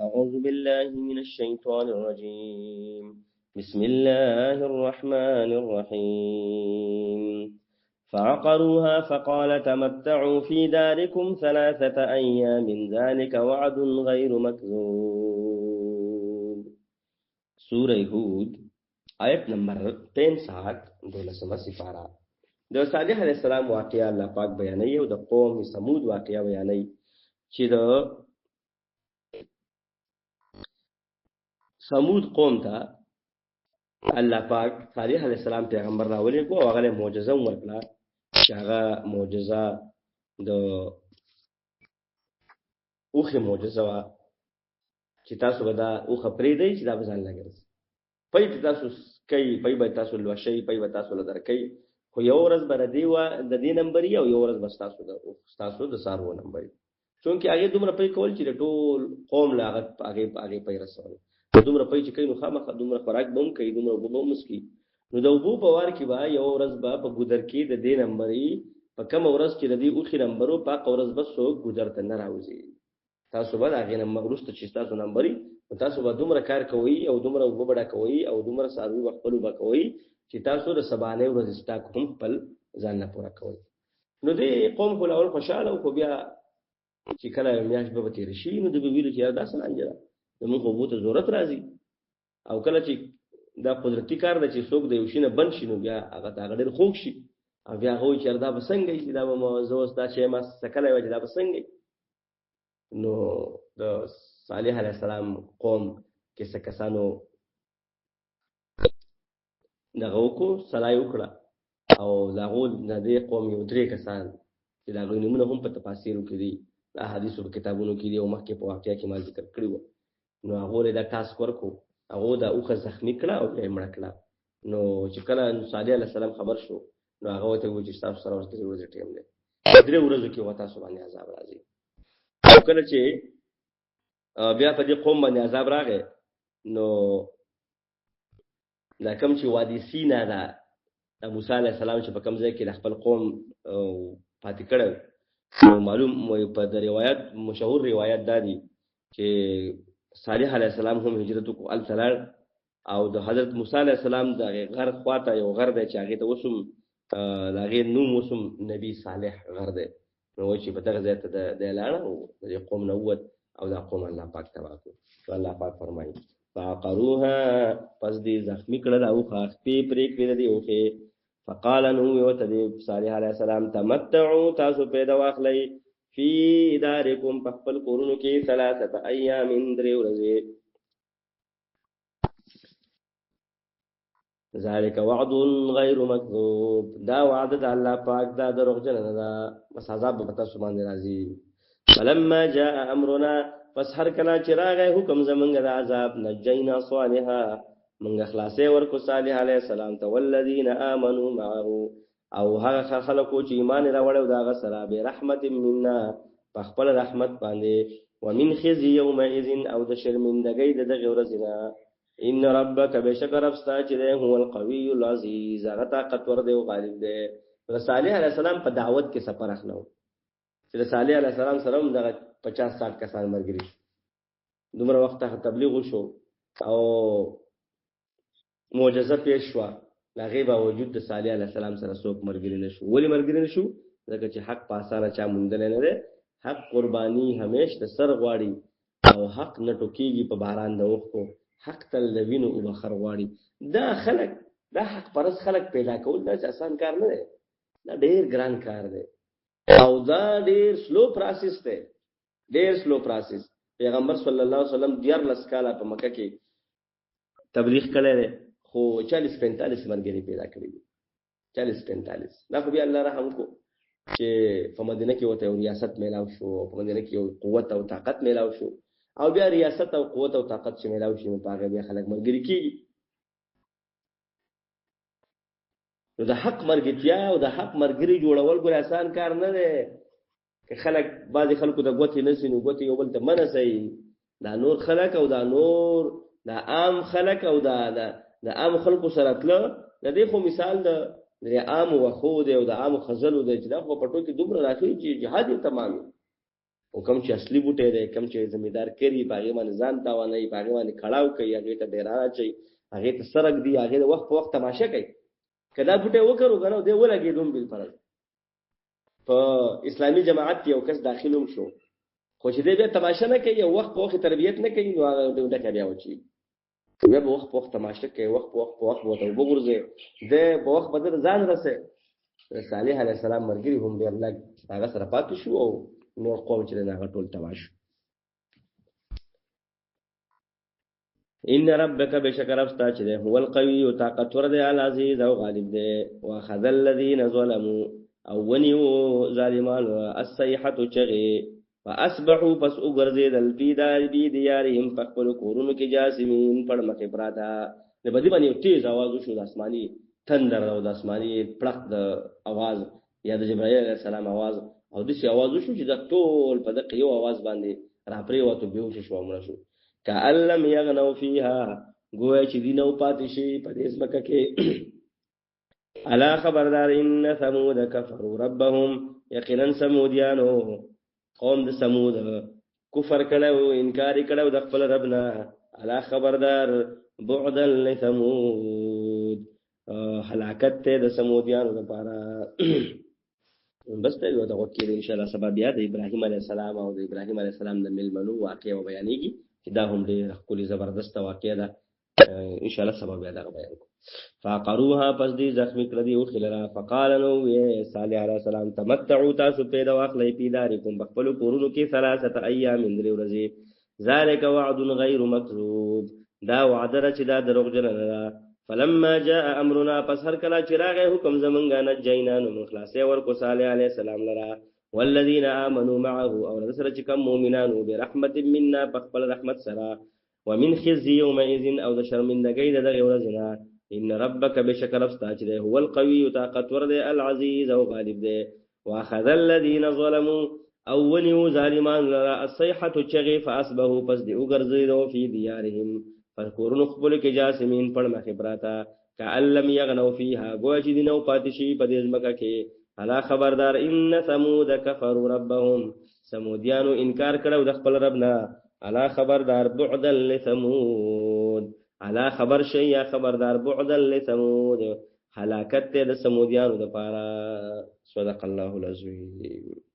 أعوذ بالله من الشيطان الرجيم بسم الله الرحمن الرحيم فعقروها فقال تمتعوا في داركم 3 أيام ذلك وعد غير مكذوب سورة هود آیت نمبر 63 12 سپارہ د صالح علیہ السلام واقعا الله پاک بیانوي او د قوم ثمود واقعا بیانوي چې د ثمود قوم ته الله پاک صالح علیہ السلام پیغمبر راولې کو هغه معجزه ورکړه چې هغه معجزه د اوخه معجزه وا چې تاسو به دا اوخه پرې دی چې دا بزن لګرځي پي تاسو کوي پي به تاسو لوشي پي به تاسو لدر کوي خو یو ورځ بر دی و د دې نمبر یو ورځ بس تاسو د سارو نمبر چونکه هغه دومره پي کول چې ټول قوم لاغت هغه پي رسول دومره پي چې کینو خامخ دومره خوراک بم کوي دومره وبومس کی نو د وبو په وار کې با یو ورځ با په ګودر کې د دې نمبرې په کوم ورځ چې د دې اوخي نمبرو په ورځ بس سو ګودر ته نه راوځي تاسو به هغه نمبر ورسته چې تاسو نمبرې تاسو به دومره کار کوي او دومره وبډه کوي او دومره ساروي وخت په لوبه کوي چې تاسو د سبانه ورځ سٹاک هم خپل ځان نه پوره کوي نو دې قوم خو لاول خوشاله او بیا چې کله میاش به تیر شي نو د ویلو چې دا څنګه انجره موږ خو ته ضرورت راځي او کله چې دا قدرتي کار د چې څوک د یو شي نه بند شي نو بیا هغه تا غډر خوښ شي او بیا هغه چې دا بسنګ شي دا موضوع ستا چې ما سکله وجه دا بسنګ نو د صالح علیہ السلام قوم کې څه کسانو دغه کو سلای وکړه او داغو د دې قوم یو درې کسان چې دا غوښنه هم په تفاسیرو کې دي د احادیثو په کتابونو کې دي او مخکې په واقعیا کې ما ذکر کړی و نو هغه له تاسو ورکو هغه دا اوخه زخمی کړه او یې مړ کړه نو چې کله صالح علیہ السلام خبر شو نو هغه ته و چې تاسو سره ورته ورځ ټیم دی درې ورځې کې وتا سو باندې عذاب راځي او کله چې بیا په دې قوم باندې عذاب راغی نو دا کوم چې وادي سینا دا موسی علیہ السلام چې په کوم ځای کې خپل قوم پاتې کړو معلوم په د روایت مشهور روایت دادي چې صالح علیہ السلام هم هجرت کو التلال او د حضرت موسی علیہ السلام د غر خواته یو غر دی چې هغه ته وسم لاغه نوم وسم نبی صالح غر دی نو چې په دغه ځای ته د اعلان او د قوم نووت او د قوم الله پاک تبا کو الله پاک فرمایي فقروها پس دې زخمی کړه او خاصې پرې کړې دی اوخه فقال نو وتدي صالح علیہ السلام تمتعوا تاسو پیدا واخلئ فی دارکم پخپل کورونو کې 3 ایام درې ورځې ذالک وعد غیر مکذوب دا وعده د الله پاک دا دروغجن نه دا بس عذاب به تاسو باندې راځي فلما جاء امرنا پس هر کله چې راغی حکم زمونږ د عذاب نجینا صالحا موږ خلاصې ورکو صالح علیہ السلام ته والذین آمنوا معه او هغه خلکو چې ایمان راوړل دا غ سره به رحمت منا په خپل رحمت باندې ومن خزي يومئذ او د شرمندګۍ د دغه ورځې ان ربک بشکر افستا چې هو القوی العزیز هغه طاقتور دی او غالب دی صالح علیہ السلام په دعوت کې سفر اخلو چې صالح علیہ السلام سره دغه 50-60 کسان مرګري دومره وخت تبلیغ وشو او معجزه پیښ شو لاغه باوجود د صالح علیہ السلام سره څوک مرګري نشو ولی مرګري نشو ځکه چې حق پاسانه چا مونږ نه ده حق قرباني همیش د سر غواړي او حق نه ټوکيږي په باران د وختو حق تل لوینو او بخر غواړي دا خلک دا حق پرس خلک پیدا کول دا آسان کار نه دی دا ډیر ګران کار دی او دا ډیر سلو پروسس دی ډیر سلو پروسس پیغمبر صلی الله علیه وسلم 14 کاله په مکه کې تبلیغ کړی خو 40-45 مرګري پیدا کړی 40-45 دا خو بیا الله رحم کو چې په مدینه کې وته ریاست میلاو شو په مدینه کې یو قوت او طاقت میلاو شو او بیا ریاست او قوت او طاقت چې میلاو شي په هغه بیا خلک مرګري کیږي نو د حق مرګتیا او د حق مرګري جوړول ګور آسان کار نه دی که خلک بعضی خلکو د غوتی نسي نو غوتی یو بل ته منسي دا نور خلک او دا نور دا عام خلک او دا عام خلکو سره تل د دې خو مثال د عام وخود او د عام خزل او د اجدا په پټو کې دومره راځي چې جهاد تمام او کوم چې اصلي بوټي دی کوم چې زمیدار کری په هغه باندې ځان تاواني په هغه باندې کړهو کوي هغه ته ډیرانه چي هغه ته سرک دی هغه وخت په وخت تماشا کوي کدا بوټي وکړو کنه دی ولګي دوم بل فرض په اسلامي جماعت یو کس داخلوم شو خو چې دې به تماشا نه کوي وخت په وخت تربيت نه کوي نو هغه ډکه بیا وچی بیا په وخت په وخت تماشا کوي وخت په وخت وته وګورځي دې په وخت بدل ځان رسه صالح علیه السلام مرګري هم ډیر لګ هغه سره پاتې شو او نور قوم چې نه غټول تماش ان ربک بشکر افتا چې هو القوی او طاقتور دی العزیز او غالب دی واخذ الذين ظلموا او ونیو ظالمان الصيحه چغي فاصبحوا پس وګرځیدل بی دیارهم فخپل کورونو کې جاسمین پړ مخه پراته د بدی باندې تیز आवाज شو د اسماني تندر او د اسماني پړق د आवाज یا د جبرائیل علیه السلام आवाज او د سی आवाज شو چې د ټول په دغه یو आवाज باندې را پرې وته بیوش شو مړ شو کألم یغنو فیها گویا چې دینو پاتې شي په دې ځمکه کې الا خبردار ان ثمود كفروا ربهم یقینا سمودیانو قوم د سمود کفر کړو انکار کړو د خپل ربنا الا خبردار بعدا لثمود هلاکت ته د سمودیانو لپاره بس ته یو دغه کې ان شاء الله سبب بیا د ابراهیم علیه السلام او د ابراهیم علیه السلام د ملمنو واقعي او بیانېږي دا هم ډېر کلی زبردست واقعه ده ان شاء الله سبب بیا دا بیان کو فقروها پس دې زخمی کړ دي او خلرا فقال نو صالح علیه السلام تمتعوا تاسو پیدا واخلې پیدارکم بخپل کورونو کې 3 ایام درې ورځې ذالک وعد غیر مکذوب دا وعده چې دا دروغجن نه فلما جاء امرنا پس هر کله چې راغی حکم زمونږه نجینا نو خلاصې ورکو صالح علیه السلام لرا والذین آمنوا معه او رسل چې کوم مؤمنانو برحمت منا بخپل رحمت سره ومن خزي يومئذ او د شرمندګۍ دغه ورځنا ان ربک بشکر استاج ده هو القوي طاقتور ده العزيز او غالب ده واخذ الذين ظلموا او ونيو ظالمان لرا الصيحه چغي فاصبحوا پس دی وګرځیدو فی دیارهم فکورن خپل کې جاسمین پړ مخه براتا کعلم یغنو فیها گوچ دینو پاتشي په دې ځمکه کې الا خبردار ان ثمود كفروا ربهم سمودیانو انکار کړو د خپل ربنا الا خبردار بعدا لثمود الا خبر شي یا خبردار بعدا لثمود هلاکت د سمودیانو د پاره صدق الله العظیم